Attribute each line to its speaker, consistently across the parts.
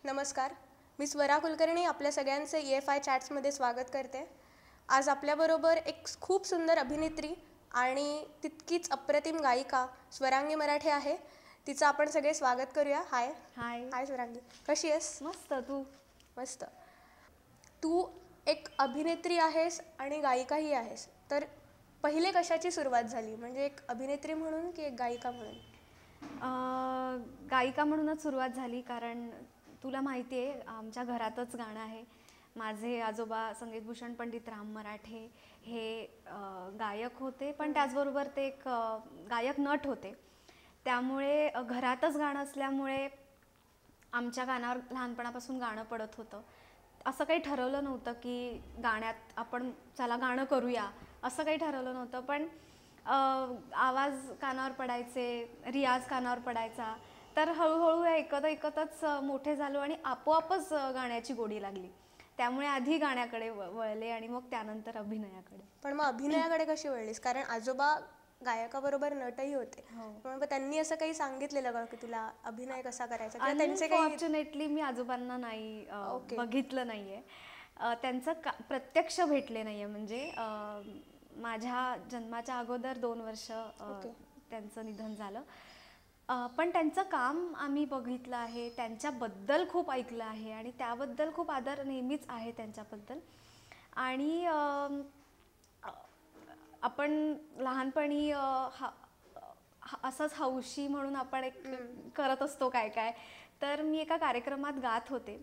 Speaker 1: नमस्कार, मी स्वरा कुलकर्णी आपल्या सगळ्यांचे EFI चॅट्समध्ये स्वागत करते. आज आपल्याबरोबर एक खूप सुंदर अभिनेत्री आणि तितकीच अप्रतिम गायिका स्वरांगी मराठे आहे. तिचं आपण सगळे स्वागत करूया. हाय
Speaker 2: हाय
Speaker 1: हाय स्वरांगी, कशी आहेस?
Speaker 2: मस्त. तू?
Speaker 1: मस्त. तू एक अभिनेत्री आहेस आणि गायिकाही आहेस, तर पहिले कशाची सुरुवात झाली, म्हणजे एक अभिनेत्री म्हणून की एक गायिका म्हणून?
Speaker 2: गायिका म्हणूनच सुरुवात झाली, कारण तुला माहिती आहे आमच्या घरातच गाणं आहे. माझे आजोबा संगीतभूषण पंडित राम मराठे हे गायक होते, पण त्याचबरोबर ते एक गायक नट होते. त्यामुळे घरातच गाणं असल्यामुळे आमच्या कानावर लहानपणापासून गाणं पडत होतं. असं काही ठरवलं नव्हतं की गाण्यात आपण चला गाणं करूया, असं काही ठरवलं नव्हतं. पण आवाज कानावर पडायचे, रियाज कानावर पडायचा, तर हळूहळू ऐकत ऐकतच मोठे झालो आणि आपोआपच गाण्याची गोडी लागली. त्यामुळे आधी गाण्याकडे वळले आणि मग त्यानंतर अभिनयाकडे.
Speaker 1: पण मग अभिनयाकडे कशी वळलीस? कारण आजोबा गायकाबरोबर नटही होते, मग त्यांनी असं काही सांगितलेलं का की तुला अभिनय कसा करायचा, किंवा त्यांचे काही?
Speaker 2: अनफॉर्च्युनेटली मी आजोबांना नाही बघितलं नाहीये, त्यांचं प्रत्यक्ष भेटले नाहीये. म्हणजे माझ्या जन्माच्या अगोदर 2 वर्ष त्यांचं निधन झालं. पण त्यांचं काम आम्ही बघितलं आहे, त्यांच्याबद्दल खूप ऐकलं आहे आणि त्याबद्दल खूप आदर नेहमीच आहे त्यांच्याबद्दल. आणि आपण लहानपणी असंच हौशी म्हणून आपण एक करत असतो काय काय. तर मी एका कार्यक्रमात गात होते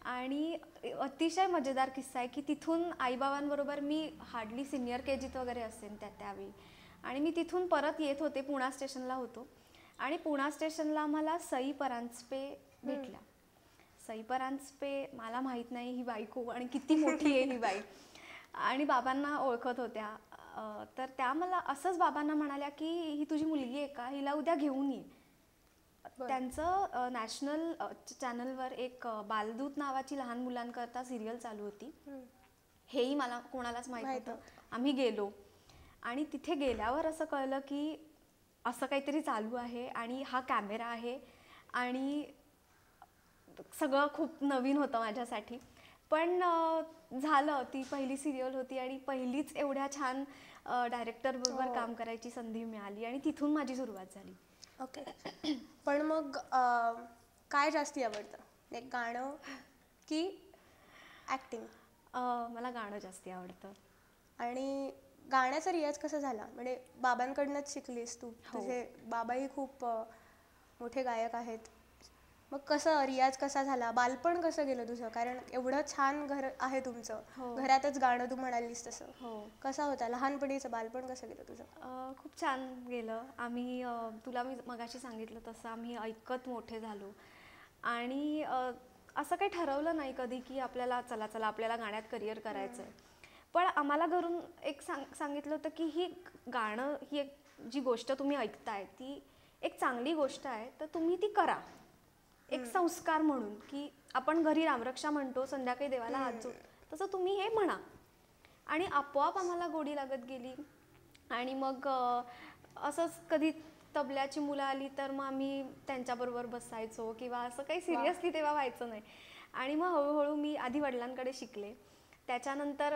Speaker 2: आणि अतिशय मजेदार किस्सा आहे की तिथून आईबाबांबरोबर मी हार्डली सिनियर KGत वगैरे असेल त्यावेळी, आणि मी तिथून परत येत होते, पुणा स्टेशनला होतो आणि पुणा स्टेशनला मला सई परांजपे भेटल्या. सई परांजपे, मला माहीत नाही ही बाई खूप आणि किती मोठी आहे ही बाई, आणि बाबांना ओळखत होत्या. तर त्या मला असंच बाबांना म्हणाल्या की ही तुझी मुलगी आहे का, हिला उद्या घेऊन ये. त्यांचं नॅशनल चॅनलवर एक बालदूत नावाची लहान मुलांकरता सिरियल चालू होती, हेही मला कोणालाच माहीत नव्हतं. आम्ही गेलो आणि तिथे गेल्यावर असं कळलं की असं काहीतरी चालू आहे आणि हा कॅमेरा आहे, आणि सगळं खूप नवीन होतं माझ्यासाठी. पण झालं, ती पहिली सिरियल होती आणि पहिलीच एवढ्या छान डायरेक्टरबरोबर काम करायची संधी मिळाली आणि तिथून माझी सुरुवात झाली.
Speaker 1: ओके. पण मग काय जास्ती आवडतं, एक गाणं की ॲक्टिंग?
Speaker 2: मला गाणं जास्ती आवडतं.
Speaker 1: आणि गाण्याचा रियाज कसा झाला, म्हणजे बाबांकडनंच शिकलीस तू? तुझे बाबाही खूप मोठे गायक आहेत, मग कसं रियाज कसा झाला, बालपण कसं गेलं तुझं? कारण एवढं छान घर आहे तुमचं, घरातच गाणं तू म्हणालीस तसं. कसा होता लहानपणीचं बालपण, कसं गेलं तुझं?
Speaker 2: खूप छान गेलं. आम्ही तुला मी मगाशी सांगितलं तसं आम्ही ऐकत मोठे झालो आणि असं काही ठरवलं नाही कधी की आपल्याला चला आपल्याला गाण्यात करिअर करायचं आहे. पण आम्हाला घरून एक सांगितलं होतं की ही गाणं, ही एक जी गोष्ट तुम्ही ऐकताय ती एक चांगली गोष्ट आहे, तर तुम्ही ती करा. एक संस्कार म्हणून, की आपण घरी रामरक्षा म्हणतो, संध्याकाळी देवाला हात जोडतो, तसं तुम्ही हे म्हणा. आणि आपोआप आम्हाला गोडी लागत गेली. आणि मग असंच कधी तबल्याची मुलं आली तर मग आम्ही त्यांच्याबरोबर बसायचो, किंवा असं काही सिरियसली तेव्हा व्हायचं नाही. आणि मग हळूहळू मी आधी वडिलांकडे शिकले, त्याच्यानंतर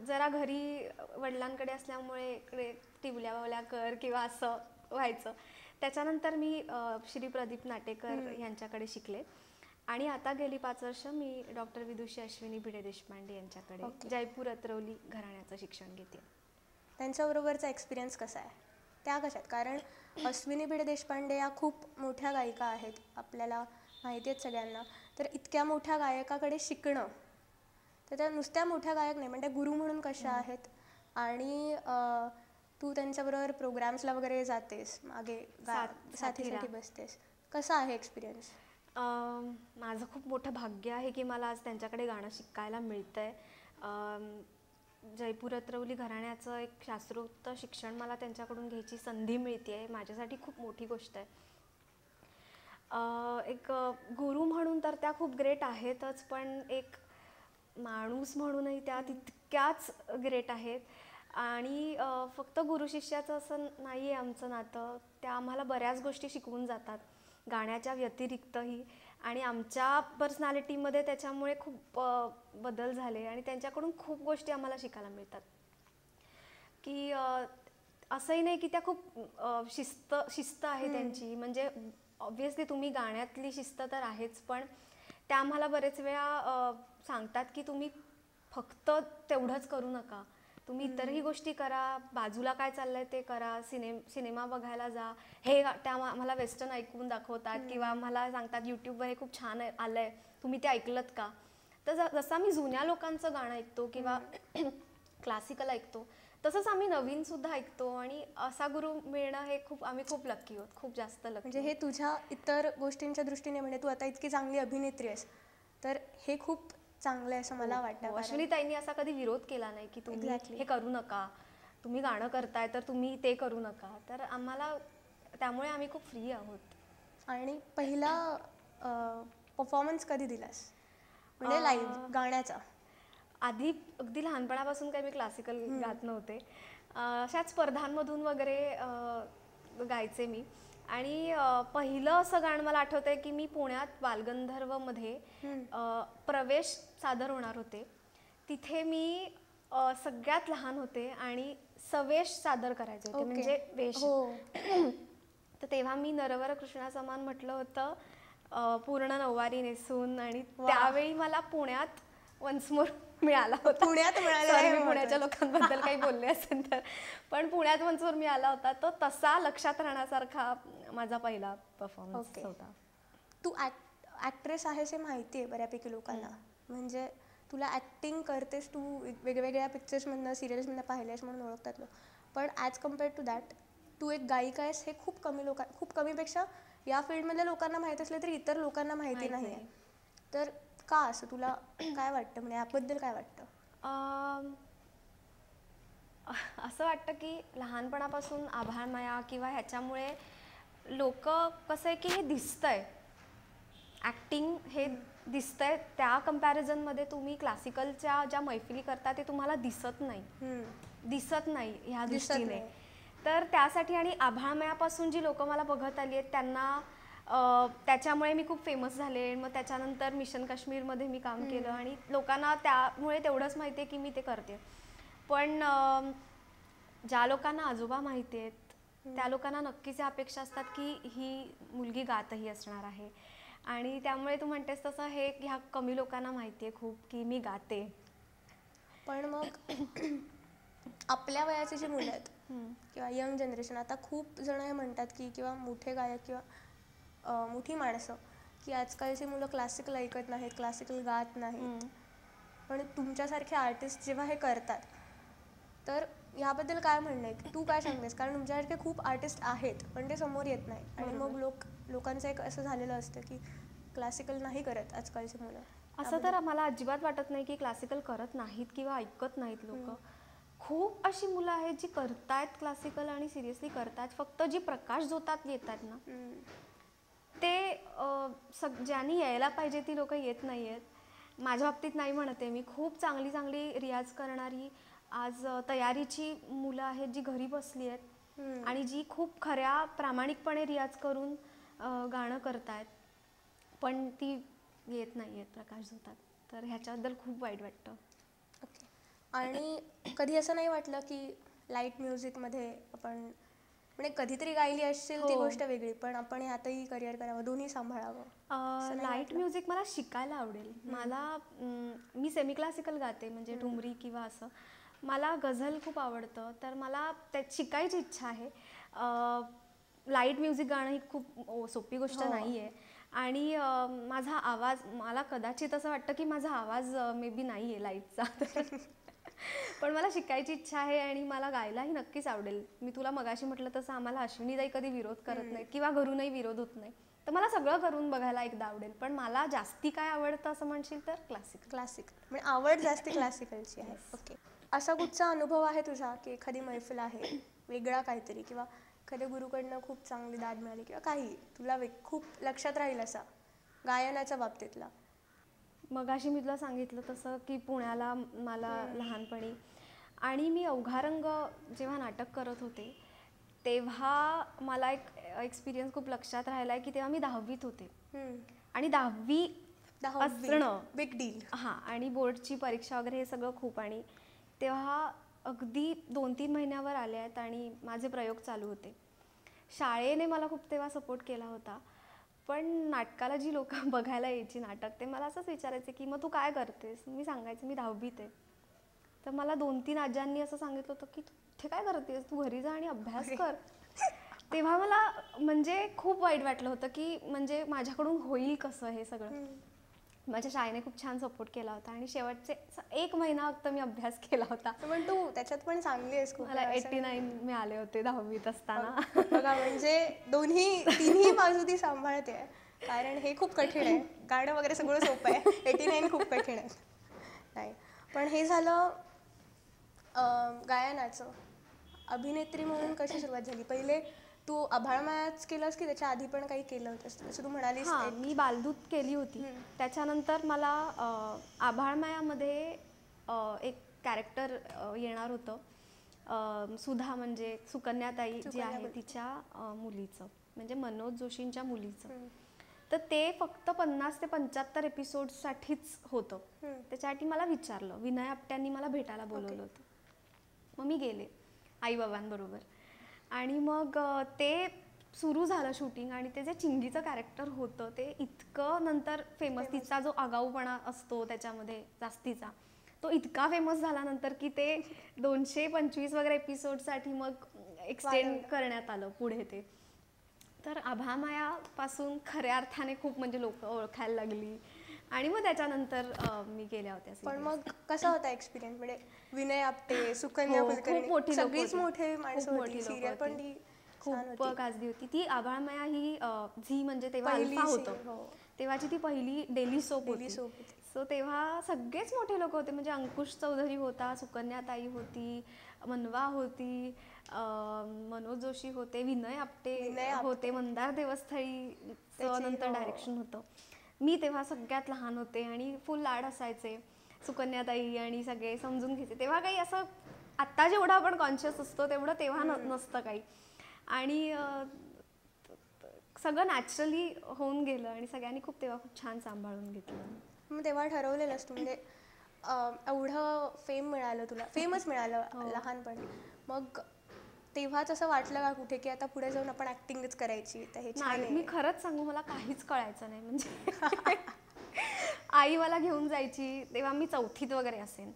Speaker 2: जरा घरी वडिलांकडे असल्यामुळे इकडे टिवल्या बावल्या कर किंवा असं व्हायचं. त्याच्यानंतर मी श्री प्रदीप नाटेकर यांच्याकडे शिकले आणि आता गेली 5 वर्ष मी डॉक्टर विदुषी अश्विनी भिडे देशपांडे यांच्याकडे जयपूर अत्रवली घराण्याचं शिक्षण घेते.
Speaker 1: त्यांच्याबरोबरचा एक्सपिरियन्स कसा आहे, त्या कशात? कारण अश्विनी भिडे देशपांडे या खूप मोठ्या गायिका आहेत, आपल्याला माहिती आहेत सगळ्यांना. तर इतक्या मोठ्या गायकाकडे शिकणं, तर त्या नुसत्या मोठ्या गायक नाही, म्हणजे गुरु म्हणून कशा आहेत, आणि तू त्यांच्याबरोबर प्रोग्राम्सला वगैरे जातेस, मागे साथीसाठी बसतेस, कसा आहे एक्सपिरियन्स?
Speaker 2: माझं खूप मोठं भाग्य आहे की मला आज त्यांच्याकडे गाणं शिकायला मिळतंय. जयपूर अत्रवली घराण्याचं एक शास्त्रोक्त शिक्षण मला त्यांच्याकडून घ्यायची संधी मिळते आहे, माझ्यासाठी खूप मोठी गोष्ट आहे. एक गुरु म्हणून तर त्या खूप ग्रेट आहेतच, पण एक माणूस म्हणूनही त्या तितक्याच ग्रेट आहेत. आणि फक्त गुरु शिष्याचं असं नाही आहे आमचं नातं, त्या आम्हाला बऱ्याच गोष्टी शिकवून जातात गाण्याच्या व्यतिरिक्तही. आणि आमच्या पर्सनॅलिटीमध्ये त्याच्यामुळे खूप बदल झाले आणि त्यांच्याकडून खूप गोष्टी आम्हाला शिकायला मिळतात की असंही नाही की त्या खूप शिस्त आहे त्यांची. म्हणजे ऑब्व्हियसली तुम्ही गाण्यातली शिस्त तर आहेच, पण त्या आम्हाला बरेच वेळा सांगतात की तुम्ही फक्त तेवढंच करू नका, तुम्ही इतरही गोष्टी करा, बाजूला काय चाललंय ते करा, सिनेमा बघायला जा. हे त्या आम्हाला वेस्टर्न ऐकून दाखवतात किंवा आम्हाला सांगतात यूट्यूबवर हे खूप छान आलंय, तुम्ही ते ऐकलत का. तर जसं आम्ही जुन्या लोकांचं गाणं ऐकतो किंवा क्लासिकल ऐकतो, तसंच आम्ही नवीन सुद्धा ऐकतो आणि असा गुरु मिळणं हे आम्ही खूप लकी आहोत, खूप जास्त लकी.
Speaker 1: म्हणजे हे तुझ्या इतर गोष्टींच्या दृष्टीने, म्हणजे तू आता इतकी चांगली अभिनेत्री आहेस, तर हे खूप चांगलं आहे असं मला वाटतं.
Speaker 2: अश्विनीताईंनी असा कधी विरोध केला नाही की तुम्ही हे करू नका, तुम्ही गाणं करताय तर तुम्ही ते करू नका. तर आम्हाला त्यामुळे आम्ही खूप फ्री आहोत.
Speaker 1: आणि पहिला परफॉर्मन्स कधी दिलास, म्हणजे लाईव्ह गाण्याचा?
Speaker 2: आधी अगदी लहानपणापासून काही मी क्लासिकल गात नव्हते. अशाच स्पर्धांमधून वगैरे गायचे मी. आणि पहिलं असं गाणं मला आठवतंय की मी पुण्यात बालगंधर्वमध्ये प्रवेश सादर होणार होते. तिथे मी सगळ्यात लहान होते आणि सवेश सादर करायचे होते, म्हणजे वेश. तर तेव्हा मी नरवर कृष्णासमान म्हटलं होतं, पूर्ण नऊवारी नेसून. आणि त्यावेळी मला पुण्यात वन्स मोर मिळाला होता.
Speaker 1: पुण्यात
Speaker 2: मी पुण्याच्या लोकांबद्दल काही बोलले असेल तर, पण पुण्यात वन्स मोर मिळाला होता. तो तसा लक्षात राहण्यासारखा माझा पहिला परफॉर्मन्स होता.
Speaker 1: तू ॲक्ट्रेस आहेस हे माहिती आहे बऱ्यापैकी लोकांना, म्हणजे तुला ॲक्टिंग करतेस, तू वेगवेगळ्या पिक्चर्समधनं सिरियल्समधनं पाहिल्यास म्हणून ओळखतात लोक. पण ॲज कम्पेअर्ड टू दॅट तू एक गायिका आहेस हे खूप कमीपेक्षा या फील्डमधल्या लोकांना माहीत असलं तरी इतर लोकांना माहिती नाही आहे. तर का असं तुला काय वाटतं, म्हणजे याबद्दल काय वाटतं?
Speaker 2: असं वाटतं की लहानपणापासून आभाळमाया किंवा ह्याच्यामुळे लोक कसं आहे की हे दिसतंय, ॲक्टिंग हे दिसतंय, त्या कम्पॅरिझनमध्ये तुम्ही क्लासिकलच्या ज्या मैफिली करता ते तुम्हाला दिसत नाही ह्या दृष्टीने. तर त्यासाठी आणि आभाळमयापासून जी लोक मला बघत आली आहेत त्यांना त्याच्यामुळे मी खूप फेमस झाले. मग त्याच्यानंतर मिशन काश्मीरमध्ये मी काम केलं आणि लोकांना त्यामुळे तेवढंच माहिती आहे की मी ते करते. पण ज्या लोकांना आजोबा माहिती आहेत त्या लोकांना नक्कीच अपेक्षा असतात की ही मुलगी गातही असणार आहे. आणि त्यामुळे तू म्हणतेस तसं हे ह्या कमी लोकांना माहिती आहे खूप की मी गाते.
Speaker 1: पण मग आपल्या वयाची जी मुलं आहेत किंवा यंग जनरेशन, आता खूप जण हे म्हणतात की किंवा मोठे गायक किंवा मोठी माणसं की आजकालची मुलं क्लासिकल ऐकत नाहीत, क्लासिकल गात नाहीत. पण तुमच्यासारखे आर्टिस्ट जेव्हा हे करतात तर ह्याबद्दल काय म्हणणं आहे, तू काय सांगतेस? कारण तुमच्यासारखे खूप आर्टिस्ट आहेत पण ते समोर येत नाही आणि मग लोकांचं एक असं झालेलं असतं की क्लासिकल नाही करत आजकालची मुलं.
Speaker 2: असं तर मला अजिबात वाटत नाही की क्लासिकल करत नाहीत किंवा ऐकत नाहीत लोक. खूप अशी मुलं आहेत जी करतायत क्लासिकल आणि सिरियसली करतायत. फक्त जी प्रकाश झोतात येतात ना ते ज्यांनी यायला पाहिजे ती लोक येत नाही आहेत. माझ्या बाबतीत नाही म्हणते मी, खूप चांगली चांगली रियाज करणारी आज तयारीची मुलं आहेत जी घरी बसली आहेत आणि जी खूप खऱ्या प्रामाणिकपणे रियाज करून गाणं करतायत, पण ती येत नाही आहेत प्रकाश झोतात. तर ह्याच्याबद्दल खूप वाईट वाटतं.
Speaker 1: ओके. आणि कधी असं नाही वाटलं की लाईट म्युझिकमध्ये आपण म्हणजे कधीतरी गायली असतील ती गोष्ट वेगळी, पण आपण ह्यातही करिअर करावं, दोन्ही सांभाळावं?
Speaker 2: लाईट म्युझिक मला शिकायला आवडेल. मी सेमी क्लासिकल गाते, म्हणजे ठुमरी किंवा असं. मला गझल खूप आवडतं, तर मला त्यात शिकायची इच्छा आहे. लाईट म्युझिक गाणं ही खूप सोपी गोष्ट नाही आहे. आणि माझा आवाज, मला कदाचित असं वाटतं की माझा आवाज मे बी नाही आहे लाईटचा, पण मला शिकायची इच्छा आहे आणि मला गायलाही नक्कीच आवडेल. मी तुला मगाशी म्हटलं तसं आम्हाला अश्विनीताई कधी विरोध करत नाहीत किंवा घरूनही विरोध होत नाही, तर मला सगळं करून बघायला एकदा आवडेल. पण मला जास्ती काय आवडतं असं म्हणशील तर क्लासिकल
Speaker 1: म्हणजे आवड जास्ती क्लासिकलची आहे. ओके. असा कुठचा अनुभव आहे तुझा की एखादी मैफिल आहे वेगळा काहीतरी किंवा एखाद्या गुरुकडनं खूप चांगली दाद मिळाली किंवा काही तुला खूप लक्षात राहील असा गायनाच्या बाबतीतला?
Speaker 2: मगाशी मी तुला सांगितलं तसं की पुण्याला मला लहानपणी, आणि मी अवघा रंग जेव्हा नाटक करत होते तेव्हा मला एक एक्सपिरियन्स खूप लक्षात राहिला आहे की तेव्हा मी 10वीत होते आणि 10वी असणं
Speaker 1: बिग डील.
Speaker 2: हां, आणि बोर्डची परीक्षा वगैरे हे सगळं खूप. आणि तेव्हा अगदी 2-3 महिन्यावर आले आहेत आणि माझे प्रयोग चालू होते. शाळेने मला खूप तेव्हा सपोर्ट केला होता, पण नाटकाला जी लोकं बघायला यायची नाटक, ते मला असंच विचारायचे की मग तू काय करतेस? मी सांगायचे मी 10वीत आहे. तर मला 2-3 आज्यांनी असं सांगितलं होतं की तू इथे काय करतेस, तू घरी जा आणि अभ्यास कर. तेव्हा मला म्हणजे खूप वाईट वाटलं होतं की म्हणजे माझ्याकडून होईल कसं हे सगळं. माझ्या शाळेने खूप छान सपोर्ट केला होता आणि शेवटचे 1 महिना फक्त मी अभ्यास केला होता.
Speaker 1: पण तू त्याच्यात पण चांगली आहेस खूप.
Speaker 2: मला 89 मिळाले होते 10वीत असताना.
Speaker 1: बघा, म्हणजे तिन्ही बाजू ती सांभाळते. कारण हे खूप कठीण आहे, गाणं वगैरे सगळं सोपं आहे, 89 खूप कठीण आहे. नाही, पण हे झालं गायनाचं. अभिनेत्री म्हणून कशी सुरुवात झाली? पहिले तू आभाळमायाच केलंस की त्याच्या आधी पण काही केलं होतंस? जसं तू म्हणालीस.
Speaker 2: हां, मी बालदूत केली होती. त्याच्यानंतर मला आभाळमायामध्ये एक कॅरेक्टर येणार होतं, सुधा म्हणजे सुकन्याताई जी आहे तिच्या मुलीचं, म्हणजे मनोज जोशींच्या मुलीचं. तर ते फक्त 50 ते 75 एपिसोडसाठीच होतं. त्याच्यासाठी मला विचारलं, विनय आपट्यांनी मला भेटायला बोलवलं होतं. मग मी गेले आईबाबांबरोबर आणि मग ते सुरू झालं शूटिंग. आणि ते जे चिंगीचं कॅरेक्टर होतं ते इतकं नंतर फेमस, तिचा जो आगाऊपणा असतो त्याच्यामध्ये जास्तीचा, तो इतका फेमस झाला नंतर की ते 225 वगैरे एपिसोडसाठी मग एक्सटेंड करण्यात आलं पुढे ते. तर आभाळमायापासून खऱ्या अर्थाने खूप म्हणजे लोक ओळखायला लागली आणि मग त्याच्यानंतर मी गेल्या होत्या.
Speaker 1: पण मग कसा होता एक्सपिरियन्स? म्हणजे विनय आपटे, सुकन्या कुलकर्णी, सगळीच मोठे माणसं होती, सिरियल पण ती
Speaker 2: खूप गाजली होती. ती आभाळमाया ही झी म्हणजे तेव्हा अल्फा होतं, तेव्हाची ती पहिली डेली सोप होती. सो तेव्हा सगळेच मोठे लोक होते, म्हणजे अंकुश चौधरी होता, सुकन्याताई होती, मनवा होती, मनोज जोशी होते, विनय आपटे होते, मंदार देवस्थळीचं नंतर डायरेक्शन होतं. मी तेव्हा सगळ्यात लहान होते आणि फुल लाड असायचे सुकन्याताई आणि सगळे समजून घ्यायचे. तेव्हा काही असं आत्ता जेवढं आपण कॉन्शियस असतो तेवढं तेव्हा नसतं काही. आणि सगळं नॅचरली होऊन गेलं आणि सगळ्यांनी तेव्हा खूप छान सांभाळून घेतलं.
Speaker 1: मग तेव्हा ठरवलेलंस तू, म्हणजे एवढं फेमच मिळालं लहानपणी, मग तेव्हाच असं वाटलं का कुठे की आता पुढे जाऊन आपण ऍक्टिंगच करायची? तर हे छान आहे.
Speaker 2: मी खरंच सांगू, मला काहीच कळायचं नाही. म्हणजे आई मला घेऊन जायची तेव्हा मी 4थीत वगैरे असेन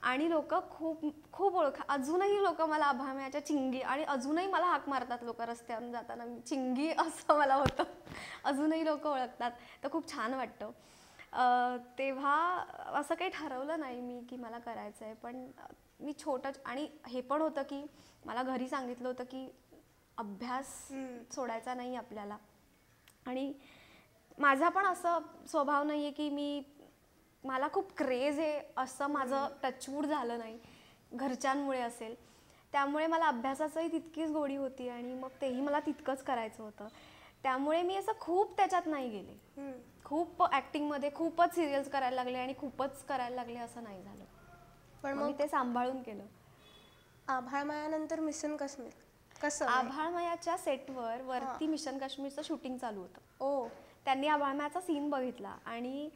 Speaker 2: आणि लोक खूप खूप अजूनही लोक मला आभाळमायाच्या चिंगी, आणि अजूनही मला हाक मारतात लोक रस्त्यावरून जाताना, चिंगी असं मला होतं, अजूनही लोक ओळखतात. तर खूप छान वाटतं. तेव्हा असं काही ठरवलं नाही मी की मला करायचं आहे, पण मी छोटं, आणि हे पण होतं की मला घरी सांगितलं होतं की अभ्यास सोडायचा नाही आपल्याला. आणि माझा पण असं स्वभाव नाही आहे की मला खूप क्रेज आहे असं माझं टचवूड झालं नाही, घरच्यांमुळे असेल. त्यामुळे मला अभ्यासाचंही तितकीच गोडी होती आणि मग तेही मला तितकंच करायचं होतं. त्यामुळे मी असं खूप त्याच्यात नाही गेले. खूप ॲक्टिंगमध्ये खूपच सिरियल्स करायला लागले आणि खूपच करायला लागले असं नाही झालं, पण मग मी ते सांभाळून केलं.
Speaker 1: आभाळमायानंतर मिशन काश्मीर कसं?
Speaker 2: आभाळमायाच्या सेटवर वरती मिशन काश्मीरचं शूटिंग चालू होतं. त्यांनी आभाळमायाचा सीन बघितला आणि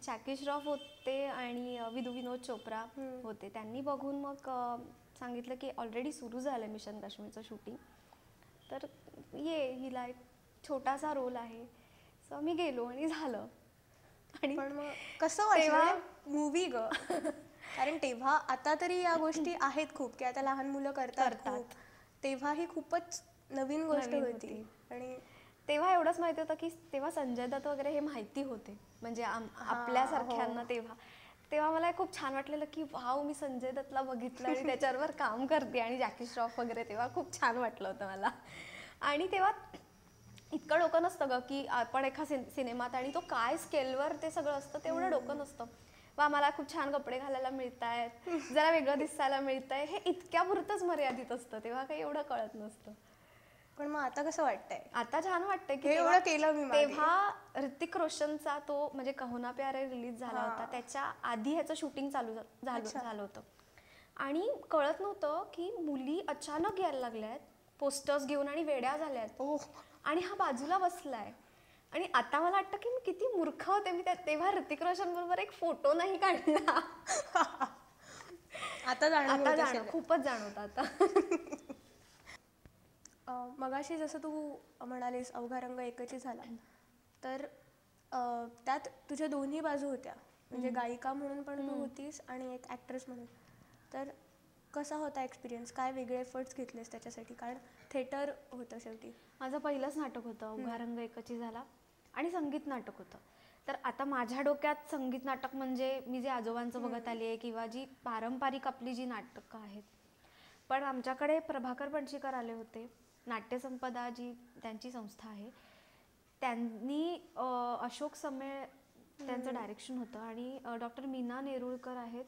Speaker 2: जॅकी श्रॉफ होते आणि विनोद चोप्रा होते. त्यांनी बघून मग सांगितलं की ऑलरेडी सुरू झालं मिशन काश्मीरचं शूटिंग, तर हिला एक छोटासा रोल आहे. सो मी गेलो आणि झालं. आणि
Speaker 1: पण मग कसं वाटलं मूवी ग? कारण तेव्हा, आता तरी या गोष्टी आहेत खूप की आता लहान मुलं करतात, तेव्हा ही खूपच नवीन गोष्ट होती. आणि
Speaker 2: तेव्हा एवढंच माहिती होतं की तेव्हा संजय दत्त वगैरे हे माहिती होते, म्हणजे आपल्यासारख्यांना. तेव्हा मला खूप छान वाटलेलं की वाव, मी संजय दत्तला बघितलं आणि त्याच्यावर काम करते, आणि जॅकी श्रॉफ वगैरे. तेव्हा खूप छान वाटलं होतं मला. आणि तेव्हा इतकं डोकं नसतं ग की आपण एका सिनेमात, आणि तो काय स्केलवर ते सगळं असतं तेवढं डोकं नसतं. वा, मला खूप छान कपडे घालायला मिळत आहेत, जरा वेगळं दिसायला मिळतंय, हे इतक्यापुरतंच मर्यादित असतं. तेव्हा काही एवढं कळत नसतं.
Speaker 1: पण मग आता कसं वाटतंय?
Speaker 2: आता छान वाटतंय की
Speaker 1: एवढं केलं मी.
Speaker 2: तेव्हा ऋतिक रोशनचा तो म्हणजे कहो ना प्यार है रिलीज झाला होता, त्याच्या आधी ह्याचं शूटिंग चालू झालं होतं. आणि कळत नव्हतं की मुली अचानक यायला लागल्यात पोस्टर्स घेऊन आणि वेड्या झाल्यात. आणि हा बाजूला बसलाय. आणि आता मला वाटतं की मी किती मूर्ख होते. मी तेव्हा ऋतिक रोशन बरोबर एक फोटो नाही काढला.
Speaker 1: आता
Speaker 2: खूपच जाणवतं आता.
Speaker 1: मगाशी जसं तू म्हणालीस अवघा रंग एकची झाला, तर त्यात तुझ्या दोन्ही बाजू होत्या, म्हणजे गायिका म्हणून पण तू होतीस आणि एक ॲक्ट्रेस म्हणून. तर कसा होता एक्सपिरियन्स? काय वेगळे एफर्ट्स घेतलेस त्याच्यासाठी? कारण थिएटर होतं शेवटी.
Speaker 2: माझं पहिलंच नाटक होतं अवघा रंग एकची झाला आणि संगीत नाटक होतं. तर आता माझ्या डोक्यात संगीत नाटक म्हणजे मी जे आजोबांचं बघत आली आहे किंवा जी पारंपरिक आपली जी नाटकं आहेत. पण आमच्याकडे प्रभाकर पणशीकर आले होते, नाट्यसंपदा जी त्यांची संस्था आहे, त्यांनी अशोक समेळ त्यांचं डायरेक्शन होतं आणि डॉक्टर मीना नेरुळकर आहेत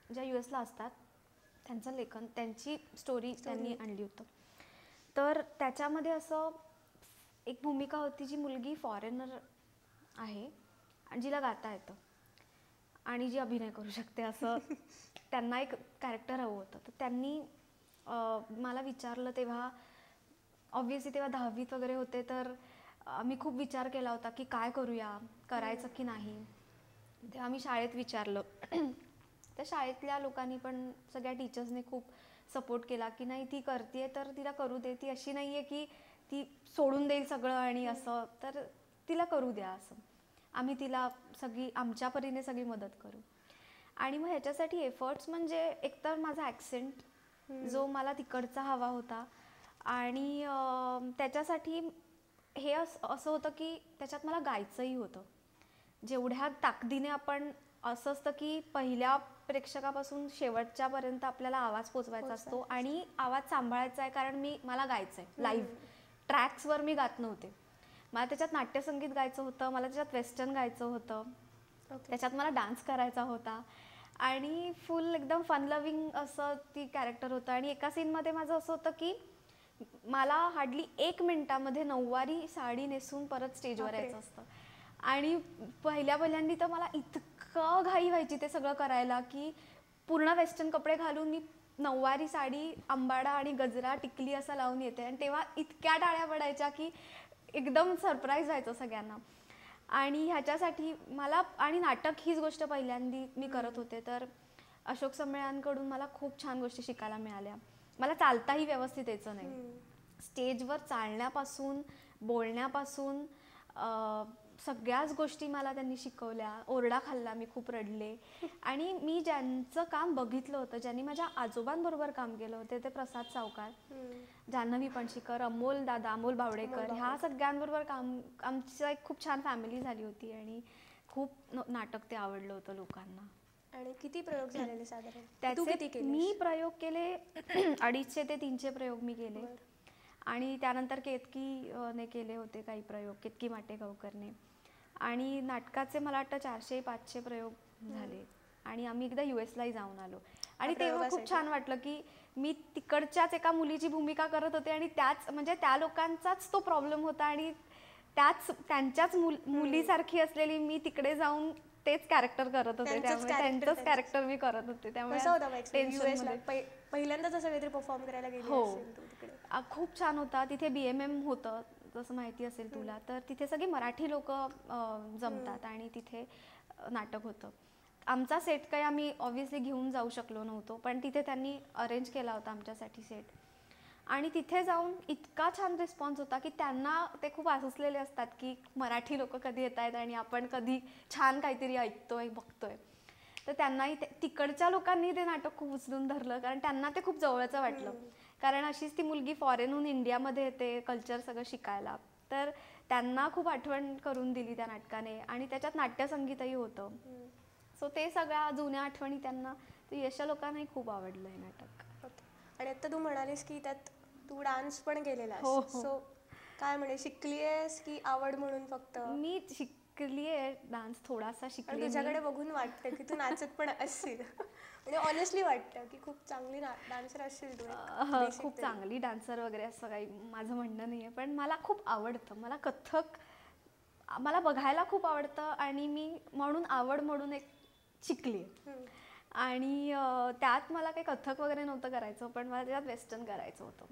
Speaker 2: ज्या US ला असतात, त्यांचं लेखन, त्यांची स्टोरी त्यांनी आणली होतं. तर त्याच्यामध्ये असं एक भूमिका होती, जी मुलगी फॉरेनर आहे आणि जिला गाता येतं आणि जी अभिनय करू शकते, असं त्यांना एक कॅरेक्टर हवं होतं. तर त्यांनी मला विचारलं. तेव्हा ऑब्व्हियसली तेव्हा 10वीत वगैरे होते, तर मी खूप विचार केला होता की काय करूया, करायचं की नाही. तेव्हा मी शाळेत विचारलं. त्या शाळेतल्या लोकांनी पण, सगळ्या टीचर्सने खूप सपोर्ट केला की नाही, ती करते तर तिला करू दे, ती अशी नाही आहे की ती सोडून देईल सगळं आणि असं, तर तिला करू द्या, असं आम्ही तिला सगळी आमच्या परीने सगळी मदत करू. आणि मग ह्याच्यासाठी एफर्ट्स म्हणजे एकतर माझा ॲक्सेंट जो मला तिकडचा हवा होता, आणि त्याच्यासाठी हे असं होतं की त्याच्यात मला गायचंही होतं. जेवढ्या ताकदीने आपण, असं असतं की पहिल्या प्रेक्षकापासून शेवटच्यापर्यंत आपल्याला आवाज पोचवायचा असतो आणि आवाज सांभाळायचा आहे, कारण मला गायचं आहे लाईव्ह. ट्रॅक्सवर मी गात नव्हते. मला त्याच्यात नाट्यसंगीत गायचं होतं, मला त्याच्यात वेस्टर्न गायचं होतं, त्याच्यात मला डान्स करायचा होता आणि फुल एकदम फन लव्हिंग असं ती कॅरेक्टर होतं. आणि एका सीनमध्ये माझं असं होतं की मला हार्डली 1 मिनिटामध्ये नऊवारी साडी नेसून परत स्टेजवर यायचं असतं. आणि पहिल्यांदी तर मला इतकं घाई व्हायची ते सगळं करायला की पूर्ण वेस्टर्न कपडे घालून मी नऊवारी साडी, अंबाडा आणि गजरा, टिकली असं लावून येते. आणि तेव्हा इतक्या टाळ्या पडायच्या की एकदम सरप्राईज व्हायचं सगळ्यांना. आणि ह्याच्यासाठी मला, आणि नाटक हीच गोष्ट पहिल्यांदी मी करत होते, तर अशोक समेळांकडून मला खूप छान गोष्टी शिकायला मिळाल्या. मला चालताही व्यवस्थित यायचं नाही. स्टेजवर चालण्यापासून, बोलण्यापासून सगळ्याच गोष्टी मला त्यांनी शिकवल्या. ओरडा खाल्ला, मी खूप रडले. आणि मी ज्यांचं काम बघितलं होतं, ज्यांनी माझ्या आजोबांबरोबर काम केलं होतं, ते प्रसाद सावकार, जान्हवी पणशीकर, अमोल बावडेकर, ह्या सगळ्यांबरोबर काम, आमची एक खूप छान फॅमिली झाली होती आणि खूप नाटक ते आवडलं होतं लोकांना.
Speaker 1: आणि किती प्रयोग झालेले साधारण?
Speaker 2: त्याचे मी प्रयोग केले 250 ते 300 प्रयोग मी केले. आणि त्यानंतर केतकीने केले होते काही प्रयोग, केतकी माटेगावकरने. आणि नाटकाचे मला वाटतं 400-500 प्रयोग झाले. आणि आम्ही एकदा US लाही जाऊन आलो. आणि तेव्हा खूप छान वाटलं की मी तिकडच्याच एका मुलीची भूमिका करत होते आणि त्याच, म्हणजे त्या लोकांचाच तो प्रॉब्लेम होता आणि त्यांच्याच मुलीसारखी असलेली मी तिकडे जाऊन तेच कॅरेक्टर करत होते, त्यामुळे त्यांचंच कॅरेक्टर मी करत होते. त्यामुळे
Speaker 1: पहिल्यांदाच असं काहीतरी परफॉर्म करायला गेली असेल तू तिकडे?
Speaker 2: खूप छान होता. तिथे BMM होतं, जसं माहिती असेल तुला, तर तिथे सगळे मराठी लोक जमतात आणि तिथे नाटक होतं. आमचा सेट काही आम्ही ऑब्व्हियसली घेऊन जाऊ शकलो नव्हतो, पण तिथे त्यांनी अरेंज केला होता आमच्यासाठी सेट. आणि तिथे जाऊन इतका छान रिस्पॉन्स होता की त्यांना ते खूप आसुसलेले असतात की मराठी लोक कधी येत आहेत आणि आपण कधी छान काहीतरी ऐकतोय, बघतोय. तर त्यांनाही तिकडच्या लोकांनी ते नाटक खूप उचलून धरलं, कारण त्यांना ते खूप जवळचं वाटलं. कारण अशीच ती मुलगी फॉरेनहून इंडियामध्ये येते कल्चर सगळं शिकायला, तर त्यांना खूप आठवण करून दिली त्या नाटकाने. आणि त्याच्यात नाट्यसंगीतही होतं. सो ते सगळ्या जुन्या आठवणी त्यांना, यशा लोकांनाही खूप आवडलं हे नाटक.
Speaker 1: आणि आता तू म्हणालीस की त्यात तू डान्स पण केलेला, सो काय म्हणे, शिकलीयस की आवड म्हणून फक्त?
Speaker 2: मी शिकलीये डान्स, थोडासा शिकली.
Speaker 1: तुझ्याकडे बघून वाटतं की तू नाचत पण असशील, म्हणजे ऑनेस्टली वाटतं की खूप चांगली डान्सर असशील तू.
Speaker 2: खूप चांगली डान्सर वगैरे असं काही माझं म्हणणं नाही आहे, पण मला खूप आवडतं. मला कथ्थक मला बघायला खूप आवडतं आणि मी म्हणून आवड म्हणून एक शिकली. आणि त्यात मला काही कथक वगैरे नव्हतं करायचं, पण मला त्याच्यात वेस्टर्न करायचं होतं.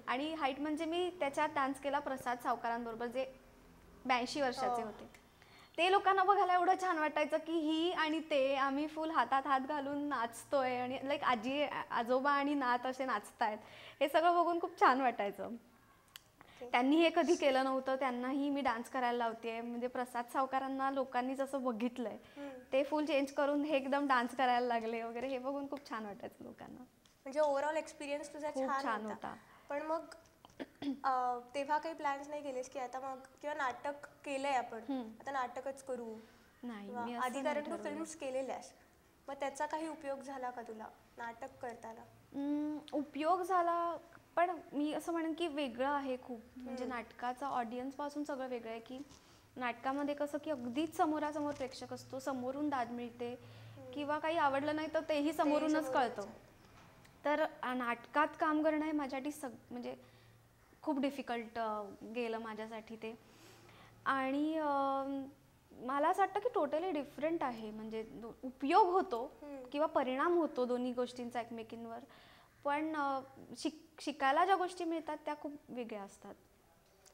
Speaker 2: आणि हाईट म्हणजे मी त्याच्यात डान्स केला प्रसाद सावकारांबरोबर, जे 82 वर्षाचे होते. ते लोकांना बघायला एवढं छान वाटायचं की ही आणि ते आम्ही फुल हातात हात घालून नाचतोय आणि लाईक आजी आजोबा आणि नात असे नाचतायत. हे सगळं बघून खूप छान वाटायचं. त्यांनी हे कधी केलं नव्हतं, त्यांनाही मी डान्स करायला लावतेय. म्हणजे प्रसाद सावकारांना लोकांनी जसं बघितलंय ते फुल चेंज करून हे एकदम डान्स करायला लागले वगैरे, हे बघून खूप छान वाटायचं लोकांना.
Speaker 1: म्हणजे ओव्हरऑल एक्सपिरियन्स तुझा छान होता. पण मग तेव्हा काही प्लॅन्स नाही केलेस की आता मग किंवा नाटक केलंय आपण आता नाटकच करू?
Speaker 2: नाही,
Speaker 1: आधी कारण तू फिल्म्स केलेल्यास, मग त्याचा काही उपयोग झाला का तुला नाटक करताना?
Speaker 2: उपयोग झाला, पण मी असं म्हणेन की वेगळं आहे खूप. म्हणजे नाटकाचा ऑडियन्स पासून सगळं वेगळं आहे. की नाटकामध्ये कसं की अगदीच समोरासमोर प्रेक्षक असतो, समोरून दाद मिळते, किंवा काही आवडलं नाही तर तेही समोरूनच कळतं. तर नाटकात काम करणं हे माझ्यासाठी म्हणजे खूप डिफिकल्ट गेलं माझ्यासाठी ते. आणि मला असं वाटतं की टोटली डिफरंट आहे. म्हणजे उपयोग होतो किंवा परिणाम होतो दोन्ही गोष्टींचा एकमेकींवर, पण शिकायला ज्या गोष्टी मिळतात त्या खूप वेगळ्या असतात.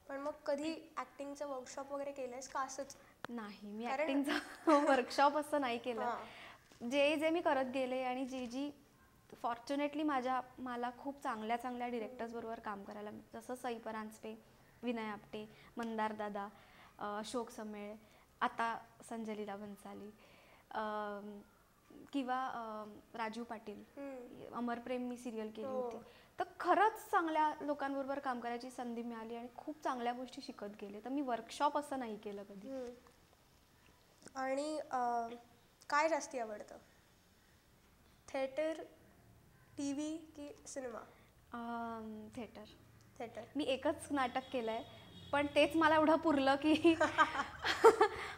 Speaker 1: पण मग कधी ऍक्टिंगचं वर्कशॉप वगैरे केलंयस का असंच?
Speaker 2: नाही, मी ऍक्टिंगचं वर्कशॉप असं नाही केलं. जे मी करत गेले आणि जी फॉर्च्युनेटली मला खूप चांगल्या चांगल्या डिरेक्टर्स बरोबर काम करायला, जसं सई परांजपे, विनय आपटे, मंदार दादा, अशोक समेळ, आता संजलीला भन्साली, किंवा राजू पाटील, अमर प्रेम मी सिरियल केली होती. तर खरंच चांगल्या लोकांबरोबर काम करायची संधी मिळाली आणि खूप चांगल्या गोष्टी शिकत गेले. तर मी वर्कशॉप असं नाही केलं कधी.
Speaker 1: आणि काय जास्ती आवडतं, थिएटर, टीव्ही की सिनेमा? थिएटर.
Speaker 2: मी एकच नाटक केलंय, पण तेच मला एवढं पुरलं की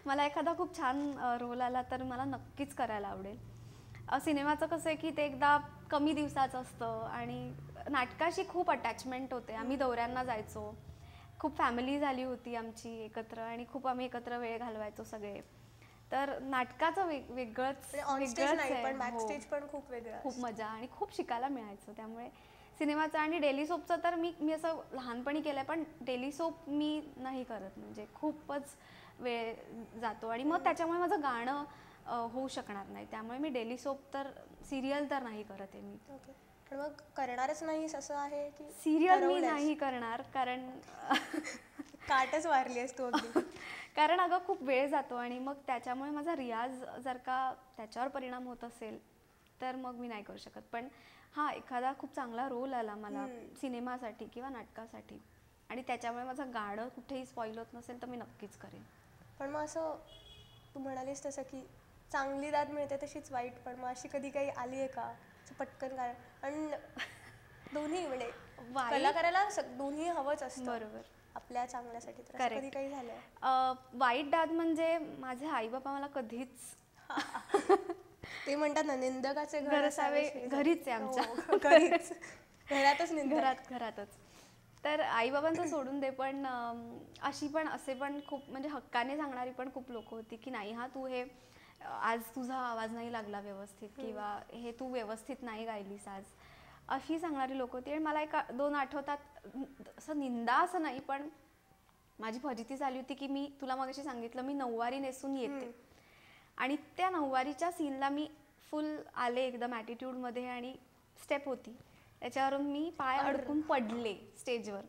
Speaker 2: मला एखादा खूप छान रोल आला तर मला नक्कीच करायला आवडेल. सिनेमाचं कसं आहे की ते एकदा कमी दिवसाचं असतं आणि नाटकाशी खूप अटॅचमेंट होते. आम्ही दौऱ्यांना जायचो, खूप फॅमिली झाली होती आमची एकत्र आणि खूप आम्ही एकत्र वेळ घालवायचो सगळे. तर नाटकाचं वेगळंच
Speaker 1: आहे, पण खूप
Speaker 2: मजा आणि खूप शिकायला मिळायचं. त्यामुळे सिनेमाचं आणि डेली सोपचं तर मी असं लहानपणी केलंय, पण डेली सोप मी नाही करत. म्हणजे खूपच वेळ जातो आणि मग त्याच्यामुळे माझं गाणं होऊ शकणार नाही. त्यामुळे मी डेली सोप तर सिरियल तर नाही करत आहे मी.
Speaker 1: पण मग करणारच नाही असं आहे की?
Speaker 2: सिरियल मी नाही करणार, कारण
Speaker 1: काटच वारलीस तू अगदी.
Speaker 2: कारण अगं खूप वेळ जातो आणि मग त्याच्यामुळे माझा रियाज जर का त्याच्यावर परिणाम होत असेल तर मग मी नाही करू शकत. पण हा, एखादा खूप चांगला रोल आला मला सिनेमासाठी किंवा नाटकासाठी आणि त्याच्यामुळे माझं गाणं कुठेही स्पॉइल होत नसेल तर मी नक्कीच करेन.
Speaker 1: पण मग असं तू म्हणालीस तसं की चांगली दाद मिळते तशीच वाईट, पण मग अशी कधी काही आली आहे का पटकन? कारण दोन्ही म्हणजे कलाकाराला दोन्ही हवंच असतं
Speaker 2: बरोबर
Speaker 1: आपल्या चांगल्यासाठी. तर कधी काही झालंय?
Speaker 2: वाईट दाद म्हणजे माझे आई बाबा मला कधीच
Speaker 1: ते म्हणतात ना, निंदकाचे घर असावे
Speaker 2: घरीच आहे आमच्या. घरातच. तर आई बाबांचं सोडून दे, पण असे पण खूप म्हणजे हक्काने सांगणारी पण खूप लोक होती की नाही हा, तू हे आज तुझा आवाज नाही लागला व्यवस्थित, किंवा हे तू व्यवस्थित नाही गायलीस आज, अशी सांगणारी लोक होती. आणि मला 1-2 आठवतात, असं निंदा असं नाही, पण माझी फजिती झाली होती की मी तुला मगाशी सांगितलं मी नऊवारी नेसून येते आणि त्या नऊवारीच्या सीनला मी फुल आले एकदम ॲटिट्यूडमध्ये आणि स्टेप होती, त्याच्यावरून मी पाय अडकून पडले स्टेजवर.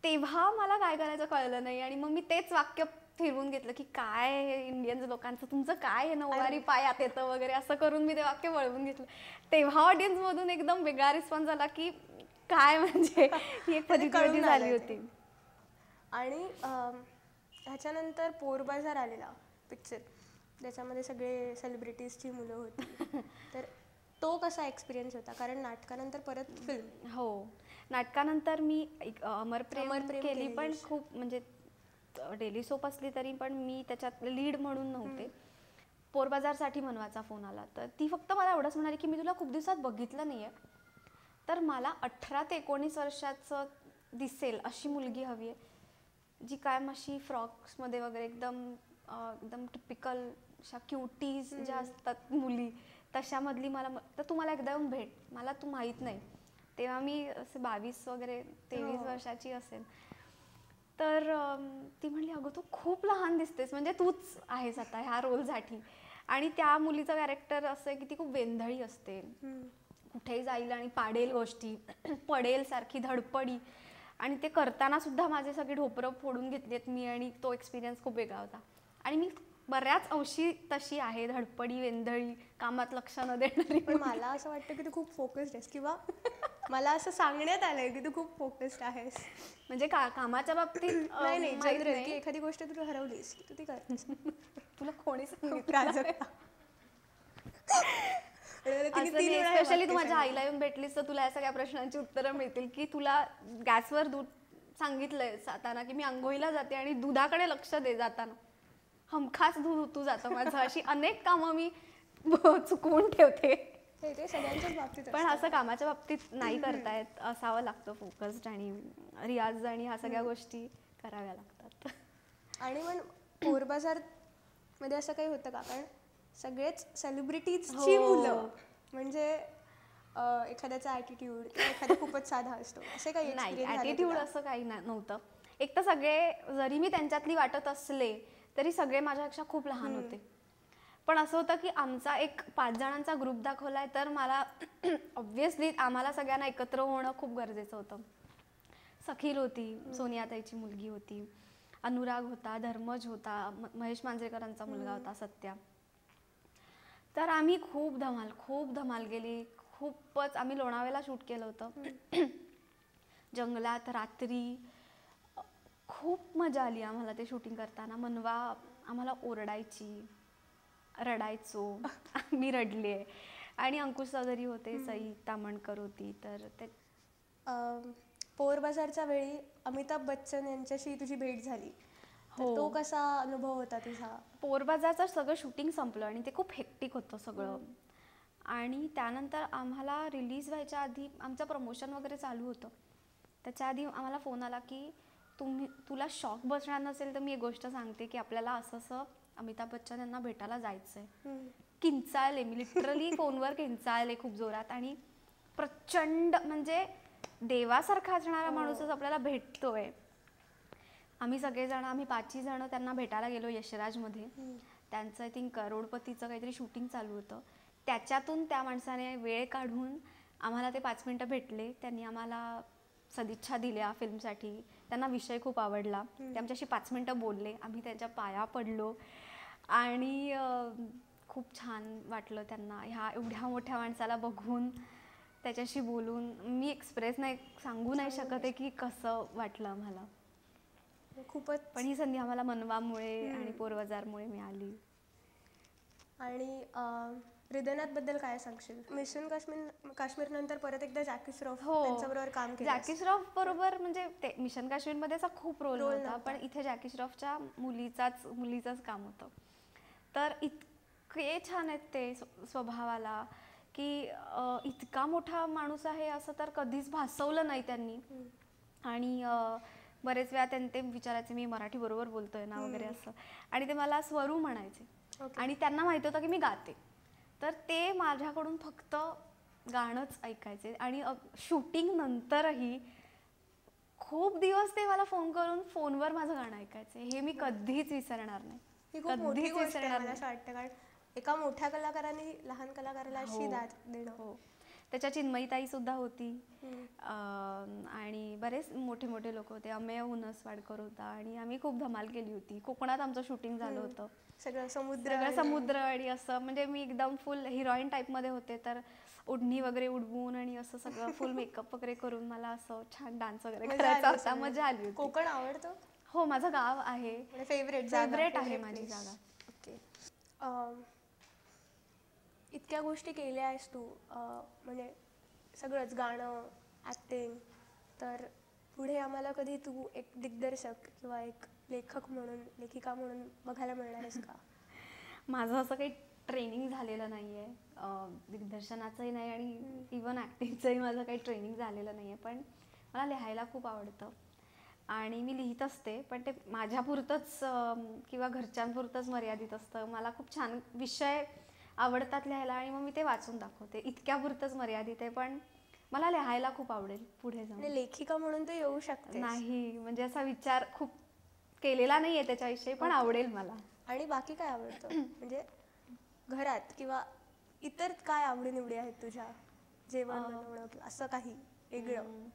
Speaker 2: तेव्हा मला काय करायचं कळलं नाही आणि मग मी तेच वाक्य फिरवून घेतलं की काय हे इंडियन लोकांचं, तुमचं काय हे नऊवारी पायात येतं वगैरे, असं करून मी ते वाक्य वळवून घेतलं. तेव्हा ऑडियन्समधून एकदम वेगळा रिस्पॉन्स आला की काय, म्हणजे ही एक फजिती झाली होती.
Speaker 1: आणि ह्याच्यानंतर पोरबाजार आलेला पिक्चर, ज्याच्यामध्ये सगळे सेलिब्रिटीजची मुलं होती. तर तो कसा एक्सपिरियन्स होता? कारण नाटकानंतर परत फिल्म.
Speaker 2: हो, नाटकानंतर मी अमर प्रेम केली, पण खूप म्हणजे डेली सोप असली तरी पण मी त्याच्यात लीड म्हणून नव्हते. पोरबाजारसाठी मनवाचा फोन आला, तर ती फक्त मला एवढंच म्हणाली की मी तुला खूप दिवसात बघितलं नाहीये, तर मला 18 ते 19 वर्षाचं दिसेल अशी मुलगी हवी आहे, जी कायम अशी फ्रॉक्समध्ये वगैरे एकदम टिपिकल अशा क्युटीज ज्या असतात मुली तशामधली मला तर तू मला एकदा येऊन भेट, मला तू माहीत नाही. तेव्हा मी असे 22 वगैरे 23 वर्षाची असेल. तर ती म्हणली अगं तू खूप लहान दिसतेस, म्हणजे तूच आहेस आता ह्या रोलसाठी. आणि त्या मुलीचं कॅरेक्टर असं आहे की ती खूप वेंधळी असते, कुठेही जाईल आणि पाडेल गोष्टी, पडेल सारखी धडपडी. आणि ते करताना सुद्धा माझे सगळे ढोपरं फोडून घेतलेत मी, आणि तो एक्सपिरियन्स खूप वेगळा होता. आणि मी बऱ्याच अंशी तशी आहे, धडपडी, वेंधळी, कामात लक्ष न देणारी.
Speaker 1: पण मला असं वाटतं की तू खूप फोकस्ड आहेस, किंवा मला असं सांगण्यात आलंय की तू खूप फोकस्ड आहेस.
Speaker 2: म्हणजे कामाच्या बाबतीत
Speaker 1: नाही जनरल, की एखादी गोष्ट तू हरवलीस की तू ती करतेस.
Speaker 2: तुला कोणी सांगितलं?
Speaker 1: स्पेशली
Speaker 2: तू माझ्या आईला येऊन भेटलीस तर तुला या सगळ्या प्रश्नांची उत्तरं मिळतील, की तुला गॅसवर दूध सांगितलंय जाताना की मी आंघोळीला जाते आणि दुधाकडे लक्ष दे जाताना, हमखास दूध तू जातं माझं. अशी अनेक कामं मी चुकवून ठेवते.
Speaker 1: ते सगळ्यांच्याच बाबतीत.
Speaker 2: पण असं कामाच्या बाबतीत नाही करतायत, असावं लागतं फोकस्ड, आणि रियाज आणि ह्या सगळ्या गोष्टी कराव्या लागतात.
Speaker 1: आणि पण पोरबाजार मध्ये असं काही होतं का, कारण सगळेच सेलिब्रिटीजची मुलं, म्हणजे एखाद्याचा ॲटिट्यूड किंवा एखादा खूपच साधा असतो, असे काही
Speaker 2: नाही, ॲटिट्यूड असं काही नव्हतं. एक तर सगळे, जरी मी त्यांच्यातली वाटत असले तरी सगळे माझ्यापेक्षा खूप लहान होते. पण असं होतं की आमचा एक 5 जणांचा ग्रुप दाखवलाय, तर मला ऑब्व्हियसली आम्हाला सगळ्यांना एकत्र होणं खूप गरजेचं होतं. सखील होती, सोनियाताईची मुलगी होती, अनुराग होता, धर्मज होता, महेश मांजरेकरांचा मुलगा होता सत्या. तर आम्ही खूप धमाल केली. खूपच. आम्ही लोणावळ्याला शूट केलं होतं जंगलात रात्री. खूप मजा आली आम्हाला ते शूटिंग करताना. मनवा आम्हाला ओरडायची, रडायचो, मी रडले. आणि अंकुश चौधरी होते, सई तामणकर होती. तर ते
Speaker 1: पोरबाजारच्या वेळी अमिताभ बच्चन यांच्याशी तुझी भेट झाली, तर तो कसा अनुभव होता तुझा?
Speaker 2: पोरबाजारचं सगळं शूटिंग संपलं आणि ते खूप हेक्टिक होतं सगळं. आणि त्यानंतर आम्हाला रिलीज व्हायच्या आधी आमचं प्रमोशन वगैरे चालू होतं. त्याच्या आधी आम्हाला फोन आला की तुला शॉक बसणार नसेल तर मी एक गोष्ट सांगते की आपल्याला असं अमिताभ बच्चन यांना भेटायला जायचंय. किंचाळले मी, लिटरली फोनवर किंचाळले खूप जोरात. आणि प्रचंड, म्हणजे देवासारखा असणारा माणूसच आपल्याला भेटतोय. आम्ही सगळेजण, आम्ही 5 जण त्यांना भेटायला गेलो यशराजमध्ये. त्यांचं आय थिंक करोडपतीचं काहीतरी शूटिंग चालू होतं. त्याच्यातून त्या माणसाने वेळ काढून आम्हाला ते 5 मिनटं भेटले. त्यांनी आम्हाला सदिच्छा दिल्या फिल्मसाठी. त्यांना विषय खूप आवडला. ते आमच्याशी 5 मिनटं बोलले. आम्ही त्यांच्या पाया पडलो आणि खूप छान वाटलं त्यांना. ह्या एवढ्या मोठ्या माणसाला बघून, त्याच्याशी बोलून मी एक्सप्रेस सांगू नाही शकत आहे की कसं वाटलं आम्हाला.
Speaker 1: खूपच.
Speaker 2: पण ही संधी आम्हाला मनवामुळे आणि पोरबाजारमुळे मिळाली.
Speaker 1: आणि हृदयनाथ बद्दल काय सांगशील? मिशन काश्मीर नंतर परत एकदा जॅकी श्रॉफ त्यांच्याबरोबर काम केलं.
Speaker 2: जॅकी श्रॉफ बरोबर, म्हणजे ते मिशन काश्मीरमध्ये असा खूप रोल होता, पण इथे जॅकी श्रॉफच्या मुलीचाच काम होतं. तर इतके छान आहेत ते स्वभावाला, की इतका मोठा माणूस आहे असं तर कधीच भासवलं नाही त्यांनी. आणि बरेच वेळा ते विचारायचे मी मराठी बरोबर बोलतोय ना वगैरे असं, आणि ते मला स्वरू म्हणायचे. आणि त्यांना माहिती होतं की मी गाते, तर ते माझ्याकडून फक्त गाणंच ऐकायचे. आणि शूटिंग नंतरही खूप दिवस ते मला फोन करून फोनवर माझं गाणं ऐकायचे. हे मी कधीच विसरणार नाही.
Speaker 1: कधीच विसरणार नाही असं वाटतं, कारण एका मोठ्या कलाकाराने लहान कलाकाराला अशी दाद देणं.
Speaker 2: हो. त्याच्या चिन्मयीताई सुद्धा होती आणि बरेच मोठे लोक होते. अमेय उनसवाडकर होता. आणि आम्ही खूप धमाल केली होती. कोकणात आमचं शूटिंग झालं होतं.
Speaker 1: सगळं
Speaker 2: समुद्र आणि असं, म्हणजे मी एकदम फुल हिरोईन टाईपमध्ये होते. तर ओढणी वगैरे उडवून आणि असं सगळं फुल मेकअप वगैरे करून मला असं छान डान्स वगैरे करायचा होता. मजा आली होती.
Speaker 1: कोकण आवडतं?
Speaker 2: हो, माझं गाव आहे,
Speaker 1: फेवरेट
Speaker 2: आहे माझी जागा.
Speaker 1: ओके. इतक्या गोष्टी केल्या आहेस तू, म्हणजे सगळंच, गाणं, ॲक्टिंग, तर पुढे आम्हाला कधी तू एक दिग्दर्शक किंवा एक लेखक म्हणून, लेखिका म्हणून बघायला मिळणार आहेस का?
Speaker 2: माझं असं काही ट्रेनिंग झालेलं नाही आहे, दिग्दर्शनाचंही नाही आणि इवन ॲक्टिंगचंही माझं काही ट्रेनिंग झालेलं नाही आहे. पण मला लिहायला खूप आवडतं आणि मी लिहित असते, पण ते माझ्यापुरतंच किंवा घरच्यांपुरतंच मर्यादित असतं. मला खूप छान विषय आवडतात लिहायला आणि मग मी ते वाचून दाखवते. इतक्यापुरतंच मर्यादित आहे, पण मला लिहायला खूप आवडेल पुढे जाऊन.
Speaker 1: लेखिका म्हणून ते येऊ शकते.
Speaker 2: नाही, म्हणजे असा विचार खूप केलेला नाहीये त्याच्याविषयी, पण आवडेल मला.
Speaker 1: आणि बाकी काय आवडतं म्हणजे घरात किंवा इतर काय आवडी-निवडी आहेत तुझ्या? जेवण बनवणं किंवा असं काही वेगळं?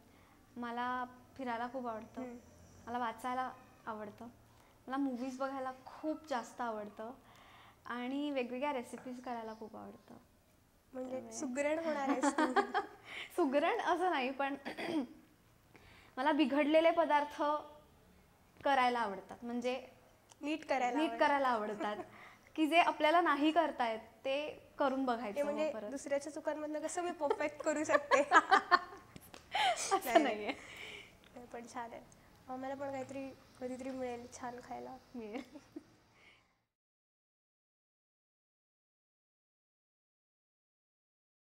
Speaker 2: मला फिरायला खूप आवडतं, मला वाचायला आवडतं, मला मूव्हीज बघायला खूप जास्त आवडतं आणि वेगवेगळ्या रेसिपीज करायला खूप आवडतं.
Speaker 1: म्हणजे सुगरण होणार आहेस तू.
Speaker 2: सुगरण असं नाही, पण मला बिघडलेले पदार्थ करायला आवडतात, म्हणजे नीट करायला आवडतात की जे आपल्याला नाही करतायत ते करून बघायचं.
Speaker 1: म्हणजे दुसऱ्याच्या चुकांमधलं कसं मी परफेक्ट करू शकते.
Speaker 2: असं नाहीये,
Speaker 1: पण छान आहे. मला पण काहीतरी कधीतरी मिळेल छान खायला.
Speaker 2: मिळेल.